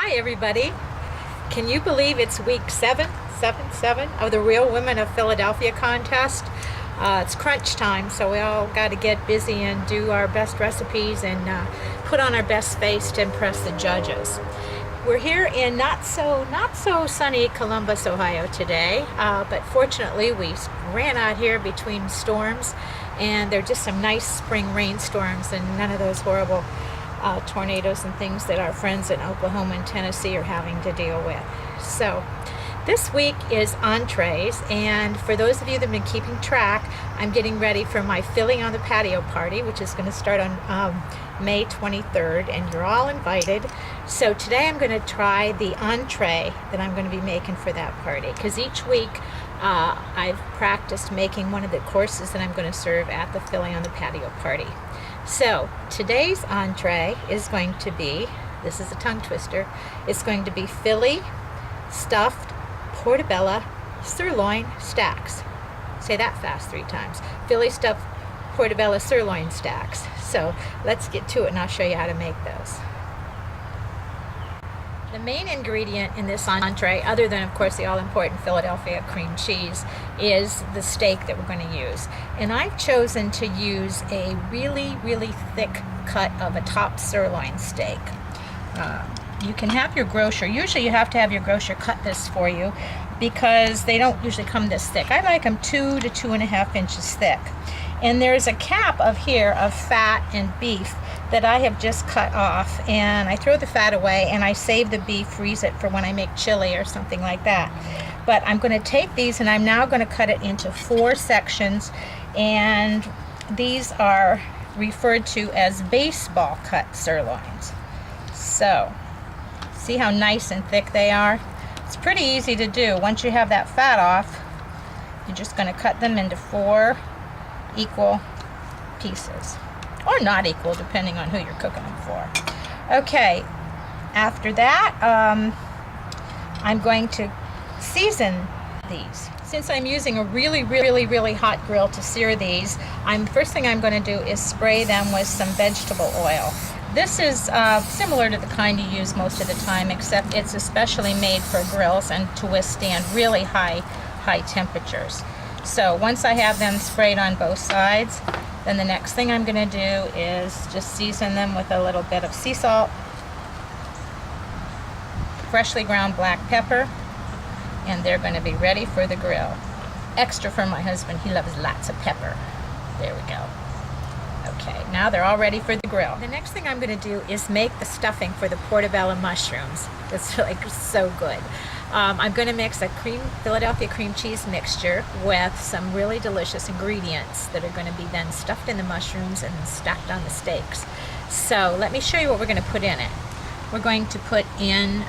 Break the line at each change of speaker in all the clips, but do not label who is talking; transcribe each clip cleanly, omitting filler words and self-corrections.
Hi everybody. Can you believe it's week 7 of the Real Women of Philadelphia contest? It's crunch time, so we all got to get busy and do our best recipes and put on our best face to impress the judges. We're here in not so sunny Columbus, Ohio today, but fortunately we ran out here between storms, and there are just some nice spring rainstorms and none of those horrible tornadoes and things that our friends in Oklahoma and Tennessee are having to deal with. So this week is entrees, and for those of you that have been keeping track, I'm getting ready for my Philly on the Patio party, which is going to start on May 23rd, and you're all invited. So today I'm going to try the entree that I'm going to be making for that party, because each week I've practiced making one of the courses that I'm going to serve at the Philly on the Patio party. So today's entree is going to be, this is a tongue twister, it's going to be Philly stuffed Portabella sirloin stacks. Say that fast 3 times. Philly stuffed Portabella sirloin stacks. So let's get to it and I'll show you how to make those. The main ingredient in this entree, other than of course the all-important Philadelphia cream cheese, is the steak that we're going to use. And I've chosen to use a really thick cut of a top sirloin steak. You can have your grocer, usually you have to have your grocer cut this for you because they don't usually come this thick. I like them 2 to 2.5 inches thick. And there's a cap of here of fat and beef that I have just cut off, and I throw the fat away and I save the beef, freeze it for when I make chili or something like that. But I'm going to take these and I'm now going to cut it into 4 sections, and these are referred to as baseball cut sirloins. So see how nice and thick they are? It's pretty easy to do. Once you have that fat off, you're just going to cut them into 4 equal pieces, or not equal depending on who you're cooking them for. Okay, after that I'm going to season these. Since I'm using a really hot grill to sear these, first thing I'm going to do is spray them with some vegetable oil. This is similar to the kind you use most of the time, except it's especially made for grills and to withstand really high temperatures. So once I have them sprayed on both sides, then the next thing I'm going to do is just season them with a little bit of sea salt, freshly ground black pepper, and they're going to be ready for the grill. Extra for my husband, he loves lots of pepper. There we go. Okay, now they're all ready for the grill. The next thing I'm going to do is make the stuffing for the portobello mushrooms. It's like so good. I'm going to mix a Philadelphia cream cheese mixture with some really delicious ingredients that are going to be then stuffed in the mushrooms and stacked on the steaks. So let me show you what we're going to put in it. We're going to put in,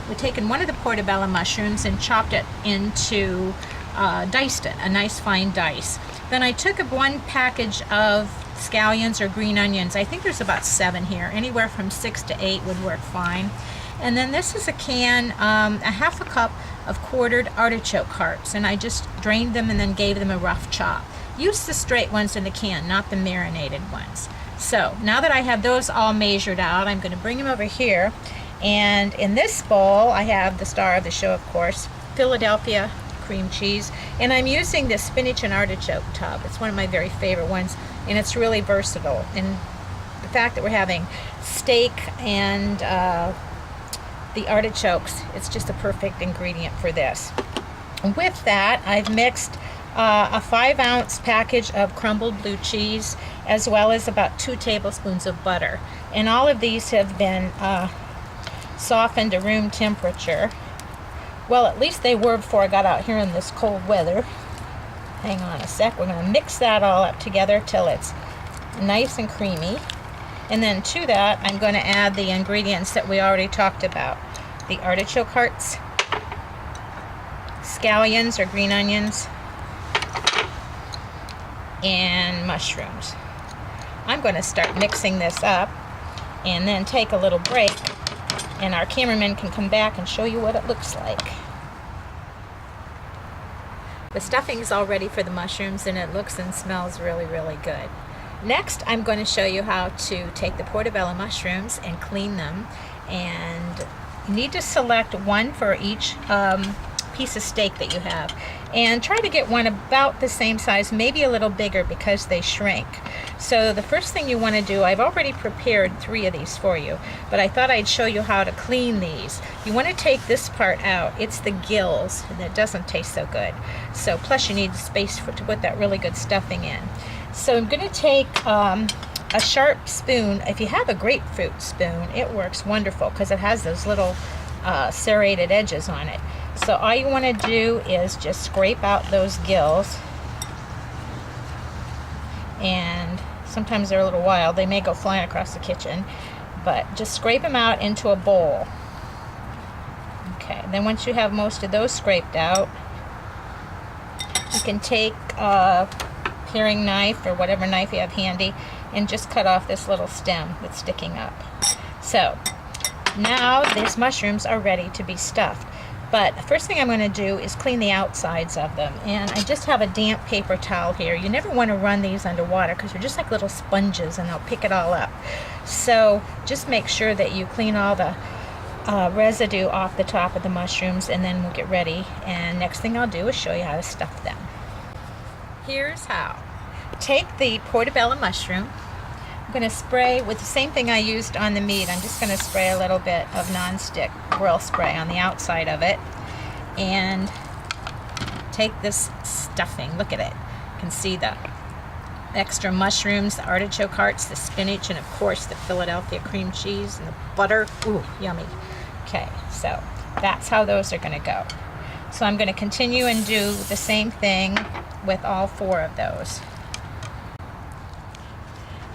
we've taken one of the portobello mushrooms and chopped it into, diced it, a nice fine dice. Then I took 1 package of scallions or green onions. I think there's about 7 here. Anywhere from 6 to 8 would work fine. And then this is a can, a half a cup of quartered artichoke hearts, and I just drained them and then gave them a rough chop. Use the straight ones in the can, not the marinated ones. So now that I have those all measured out, I'm going to bring them over here, and in this bowl I have the star of the show, of course, Philadelphia cream cheese, and I'm using this spinach and artichoke tub. It's one of my very favorite ones, and it's really versatile. And the fact that we're having steak and the artichokes, it's just a perfect ingredient for this. With that, I've mixed a 5-ounce package of crumbled blue cheese, as well as about 2 tablespoons of butter. And all of these have been softened to room temperature. Well, at least they were before I got out here in this cold weather. Hang on a sec. We're going to mix that all up together till it's nice and creamy. And then to that, I'm going to add the ingredients that we already talked about. The artichoke hearts, scallions or green onions, and mushrooms. I'm going to start mixing this up and then take a little break, and our cameraman can come back and show you what it looks like. The stuffing is all ready for the mushrooms, and it looks and smells really good. Next, I'm going to show you how to take the portobello mushrooms and clean them and You need to select one for each piece of steak that you have, and try to get one about the same size, maybe a little bigger because they shrink. So the first thing you want to do, I've already prepared 3 of these for you, but I thought I'd show you how to clean these. You want to take this part out. It's the gills, and it doesn't taste so good. So plus you need space to put that really good stuffing in. So I'm going to take a sharp spoon. If you have a grapefruit spoon, it works wonderful because it has those little serrated edges on it. So all you want to do is just scrape out those gills, and sometimes they're a little wild. They may go flying across the kitchen, but just scrape them out into a bowl. Okay, then once you have most of those scraped out, you can take a paring knife or whatever knife you have handy and just cut off this little stem that's sticking up. So now these mushrooms are ready to be stuffed. But the first thing I'm going to do is clean the outsides of them. And I just have a damp paper towel here. You never want to run these under water because they're just like little sponges and they'll pick it all up. So just make sure that you clean all the residue off the top of the mushrooms, and then we'll get ready. And next thing I'll do is show you how to stuff them. Here's how. Take the Portabella mushroom. I'm going to spray with the same thing I used on the meat. I'm just going to spray a little bit of non-stick grill spray on the outside of it, and take this stuffing. Look at it. You can see the extra mushrooms, the artichoke hearts, the spinach, and of course the Philadelphia cream cheese and the butter. Ooh, yummy. Okay, so that's how those are going to go. So I'm going to continue and do the same thing with all 4 of those.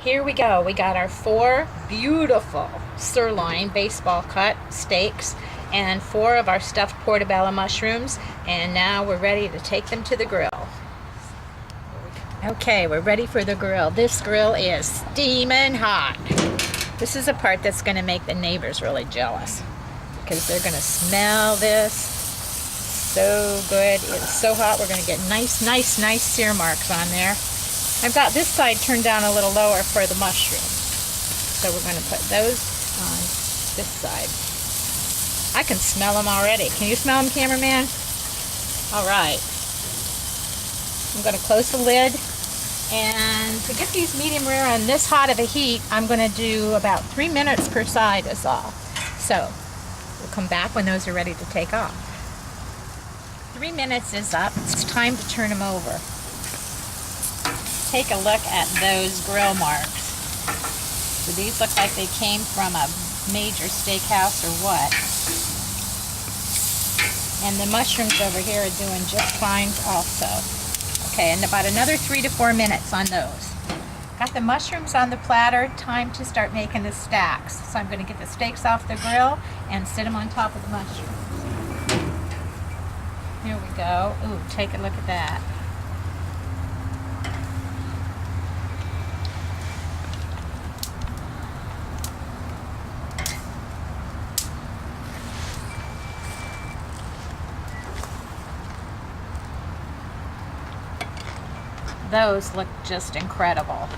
Here we go. We got our 4 beautiful sirloin baseball cut steaks and 4 of our stuffed portobello mushrooms, and now we're ready to take them to the grill. Okay, we're ready for the grill. This grill is steaming hot. This is a part that's going to make the neighbors really jealous because they're going to smell this so good. It's so hot. We're going to get nice sear marks on there. I've got this side turned down a little lower for the mushrooms. So we're going to put those on this side. I can smell them already. Can you smell them, cameraman? All right. I'm going to close the lid. And to get these medium rare on this hot of a heat, I'm going to do about 3 minutes per side is all. So we'll come back when those are ready to take off. 3 minutes is up. It's time to turn them over. Take a look at those grill marks. Do these look like they came from a major steakhouse or what? And the mushrooms over here are doing just fine also. Okay, and about another 3 to 4 minutes on those. Got the mushrooms on the platter. Time to start making the stacks. So I'm going to get the steaks off the grill and sit them on top of the mushrooms. Here we go. Ooh, take a look at that. Those look just incredible.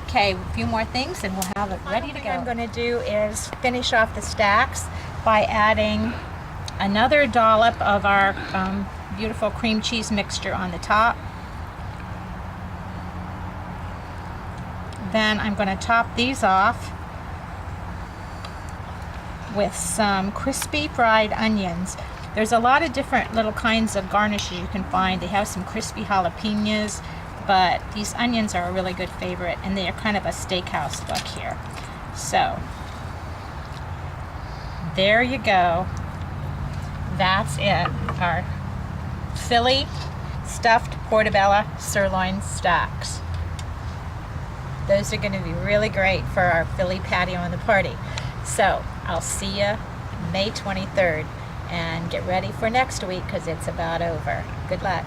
Okay, a few more things and we'll have it ready to go. What I'm going to do is finish off the stacks by adding another dollop of our beautiful cream cheese mixture on the top. Then I'm going to top these off with some crispy fried onions. There's a lot of different little kinds of garnishes you can find. They have some crispy jalapenos, but these onions are a really good favorite, and they are kind of a steakhouse look here. So there you go. That's it. Our Philly stuffed portobello sirloin stacks. Those are going to be really great for our Philly patio and the party. So I'll see you May 23rd, and get ready for next week because it's about over. Good luck.